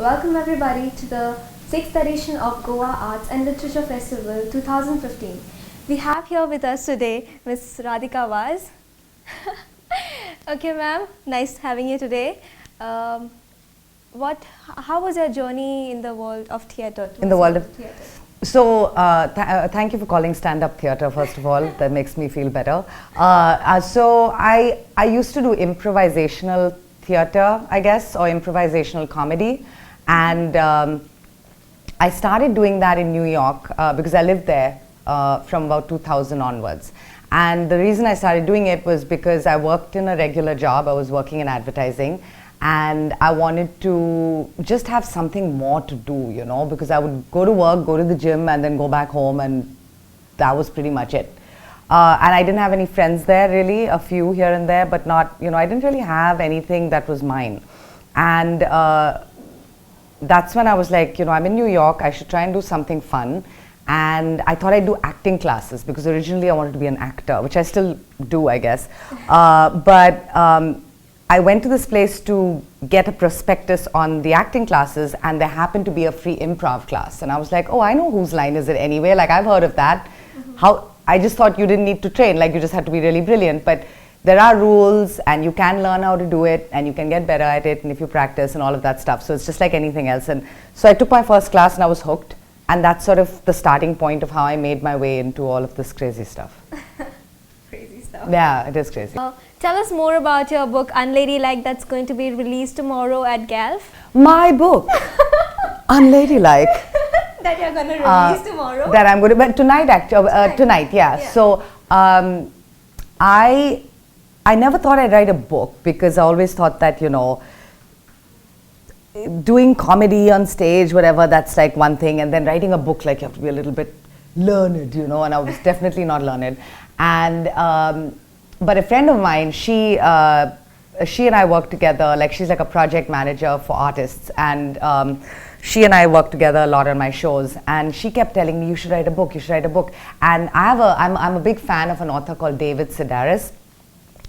Welcome everybody to the 6th edition of Goa Arts and Literature Festival 2015. We have here with us today Ms. Radhika Vaz. Okay ma'am, nice having you today. How was your journey in the world of theatre? In the world of theatre. So, thank you for calling stand-up theatre, first of all. That makes me feel better. So, I used to do improvisational theatre, I guess, or improvisational comedy. And I started doing that in New York because I lived there from about 2000 onwards. And the reason I started doing it was because I worked in a regular job. I was working in advertising. And I wanted to just have something more to do, you know, because I would go to work, go to the gym, and then go back home, and that was pretty much it. And I didn't have any friends there, really, a few here and there, but not, you know, I didn't really have anything that was mine. And that's when I was like, you know, I'm in New York, I should try and do something fun. And I thought I'd do acting classes, because originally I wanted to be an actor, which I still do, I guess. I went to this place to get a prospectus on the acting classes, and there happened to be a free improv class. And I was like, oh, I know whose line is it anyway, like I've heard of that. I just thought you didn't need to train, like you just had to be really brilliant. But there are rules, and you can learn how to do it, and you can get better at it, and if you practice and all of that stuff. So it's just like anything else. And so I took my first class and I was hooked. And that's sort of the starting point of how I made my way into all of this crazy stuff. Crazy stuff. Yeah, it is crazy. Tell us more about your book, Unladylike, that's going to be released tomorrow at GALF. My book, Unladylike. That you're going to release tomorrow? That I'm going to, but tonight actually, tonight, yeah. So, I never thought I'd write a book, because I always thought that, you know, doing comedy on stage, whatever, that's like one thing, and then writing a book, like you have to be a little bit learned, you know, and I was definitely not learned. And, but a friend of mine, she and I work together, like she's like a project manager for artists, and she and I work together a lot on my shows, and she kept telling me, you should write a book, you should write a book. And I'm a big fan of an author called David Sedaris.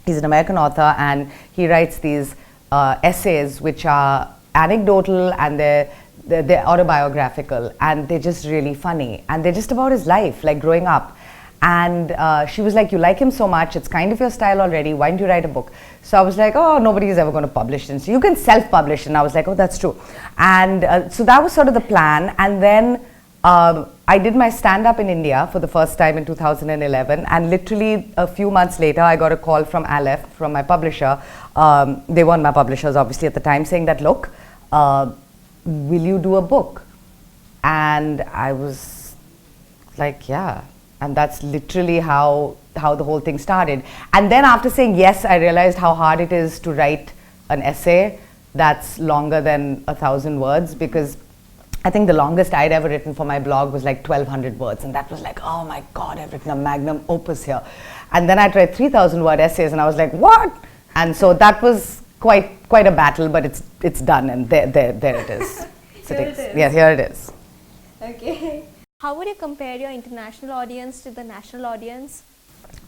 He's an American author, and he writes these essays which are anecdotal, and they're autobiographical, and they're just really funny, and they're just about his life, like growing up. And she was like, you like him so much, it's kind of your style already, why don't you write a book? So I was like, oh, nobody is ever going to publish it, so you can self-publish. And I was like, oh, that's true. And so that was sort of the plan. And then I did my stand-up in India for the first time in 2011, and literally a few months later I got a call from GALF, from my publisher. They weren't my publishers obviously at the time, saying that, look, will you do a book? And I was like, yeah. And that's literally how the whole thing started. And then after saying yes, I realized how hard it is to write an essay that's longer than 1,000 words, because I think the longest I'd ever written for my blog was like 1,200 words. And that was like, oh my God, I've written a magnum opus here. And then I tried 3,000 word essays, and I was like, what? And so that was quite a battle, but it's done, and there it is. Here it is. Yeah, here it is. Okay. How would you compare your international audience to the national audience?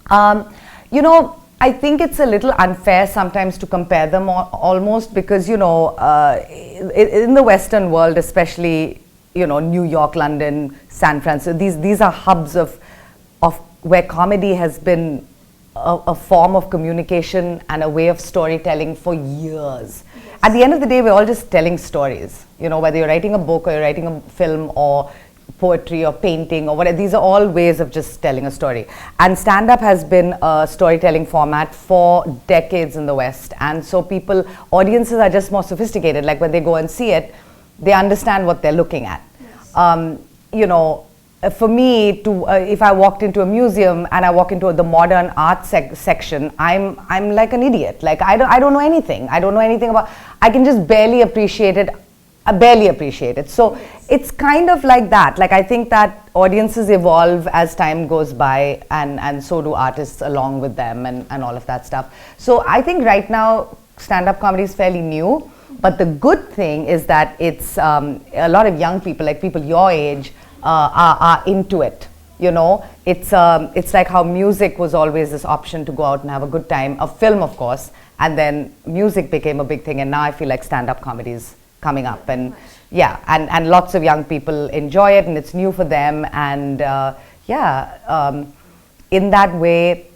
You know, I think it's a little unfair sometimes to compare them almost, because, you know, in the Western world, especially, you know, New York, London, San Francisco, these are hubs of where comedy has been a form of communication and a way of storytelling for years. Yes. At the end of the day, we're all just telling stories. You know, whether you're writing a book or you're writing a film or poetry or painting or whatever, these are all ways of just telling a story. And stand-up has been a storytelling format for decades in the West. And so audiences are just more sophisticated. Like when they go and see it, they understand what they're looking at. Yes. You know, for me, if I walked into a museum and I walk into the modern art section, I'm like an idiot. Like I don't know anything. I don't know anything about. I can just barely appreciate it. So it's kind of like that. Like I think that audiences evolve as time goes by, and so do artists along with them, and all of that stuff. So I think right now stand-up comedy is fairly new, but the good thing is that it's a lot of young people, like people your age, are into it. You know, it's like how music was always this option to go out and have a good time, a film of course, and then music became a big thing, and now I feel like stand-up comedy is coming up, and yeah, and lots of young people enjoy it, and it's new for them, and in that way,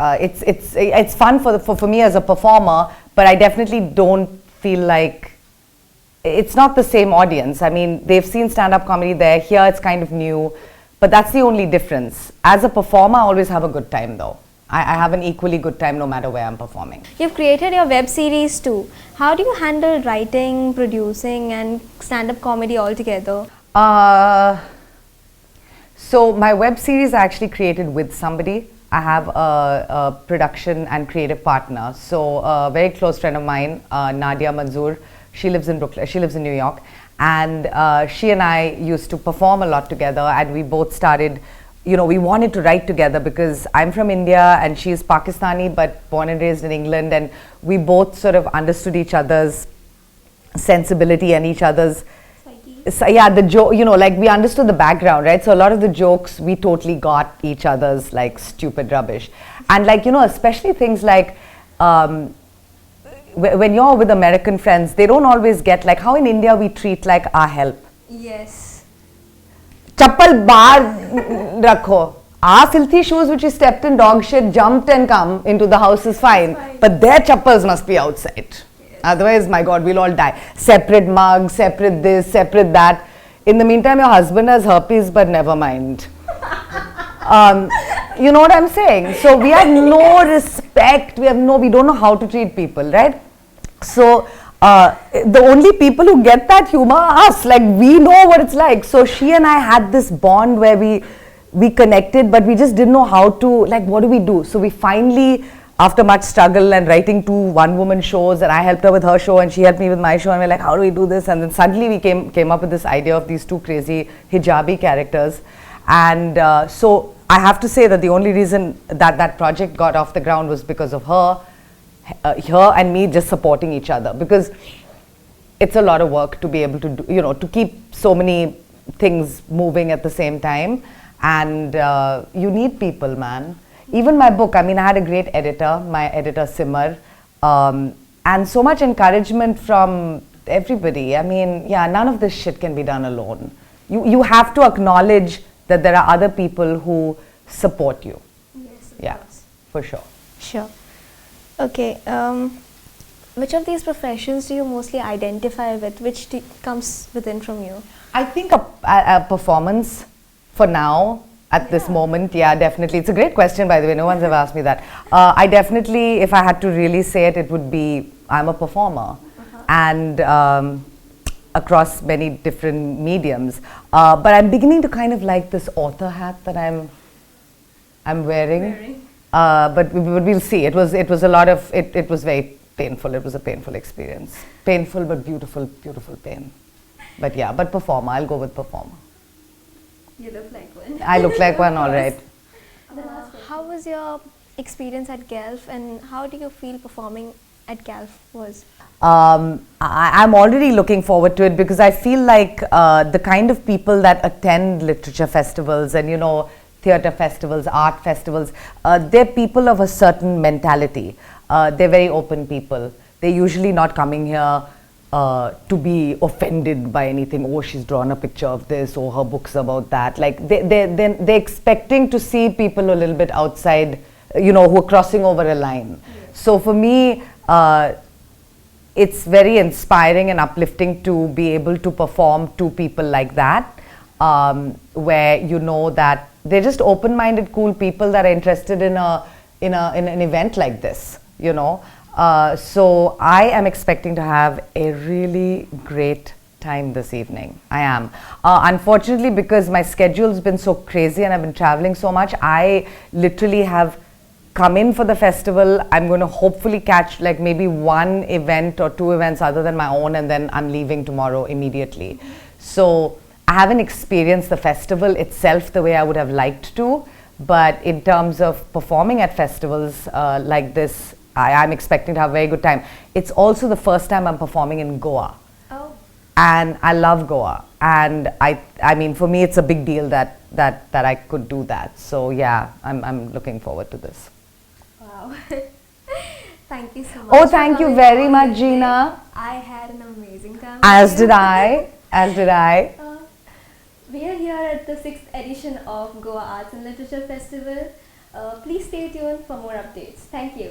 it's fun for me as a performer, but I definitely don't feel like it's not the same audience. I mean, they've seen stand-up comedy there. Here, it's kind of new, but that's the only difference. As a performer, I always have a good time, though. I have an equally good time no matter where I'm performing. You've created your web series too. How do you handle writing, producing, and stand-up comedy all together? So my web series I actually created with somebody. I have a production and creative partner. So a very close friend of mine, Nadia Manzoor, she lives in Brooklyn, she lives in New York. And she and I used to perform a lot together, and we both started, we wanted to write together because I'm from India and she's Pakistani but born and raised in England, and we both sort of understood each other's sensibility and each other's the joke, like we understood the background, right? So a lot of the jokes we totally got each other's like stupid rubbish, and like especially things like when you're with American friends, they don't always get like how in India we treat like our help. Yes. Chappal bar rakho. Our filthy shoes which we stepped in dog shit, jumped and come into the house is fine, but their chappals must be outside. Otherwise, my God, we'll all die. Separate mugs, separate this, separate that. In the meantime, your husband has herpes, but never mind. You know what I'm saying? So we have no respect. We don't know how to treat people, right? So the only people who get that humor are us. Like we know what it's like. So she and I had this bond where we connected, but we just didn't know how to. Like, what do we do? So we finally, after much struggle and writing 2 one-woman shows, and I helped her with her show and she helped me with my show, and we're like, how do we do this? And then suddenly we came up with this idea of these 2 crazy hijabi characters. And so I have to say that the only reason that project got off the ground was because of her and me just supporting each other, because it's a lot of work to be able to do, to keep so many things moving at the same time, and you need people, man. Even my book, I mean, I had a great editor, my editor Simar, and so much encouragement from everybody. I mean, yeah, none of this shit can be done alone. You have to acknowledge that there are other people who support you. Yes, of course. For sure. Sure. Okay. Which of these professions do you mostly identify with? Which comes within from you? I think a performance for now. At this moment, yeah, definitely. It's a great question, by the way. No one's ever asked me that. I definitely, if I had to really say it, it would be I'm a performer, and across many different mediums. But I'm beginning to kind of like this author hat that I'm wearing. But we'll see. It was a lot of it was very painful. It was a painful experience. Painful but beautiful, beautiful pain. But yeah, but performer. I'll go with performer. You look like one. I look like one, all right. How was your experience at GALF, and how do you feel performing at GALF was? I'm already looking forward to it, because I feel like the kind of people that attend literature festivals and, theatre festivals, art festivals, they're people of a certain mentality. They're very open people. They're usually not coming here to be offended by anything. Oh, she's drawn a picture of this, or her book's about that. Like they're expecting to see people a little bit outside, who are crossing over a line. So for me, it's very inspiring and uplifting to be able to perform to people like that, where that they're just open-minded, cool people that are interested in an event like this. So I am expecting to have a really great time this evening. I am. Unfortunately, because my schedule's been so crazy and I've been traveling so much, I literally have come in for the festival. I'm going to hopefully catch like maybe 1 event or 2 events other than my own, and then I'm leaving tomorrow immediately. So I haven't experienced the festival itself the way I would have liked to, but in terms of performing at festivals like this, I'm expecting to have a very good time. It's also the first time I'm performing in Goa. Oh. And I love Goa. And I mean, for me, it's a big deal that I could do that. So yeah, I'm looking forward to this. Wow. thank you so much. Oh, for thank you coming very on much, today. Gina. I had an amazing time. As with you. did I. As did I. We are here at the 6th edition of Goa Arts and Literature Festival. Please stay tuned for more updates. Thank you.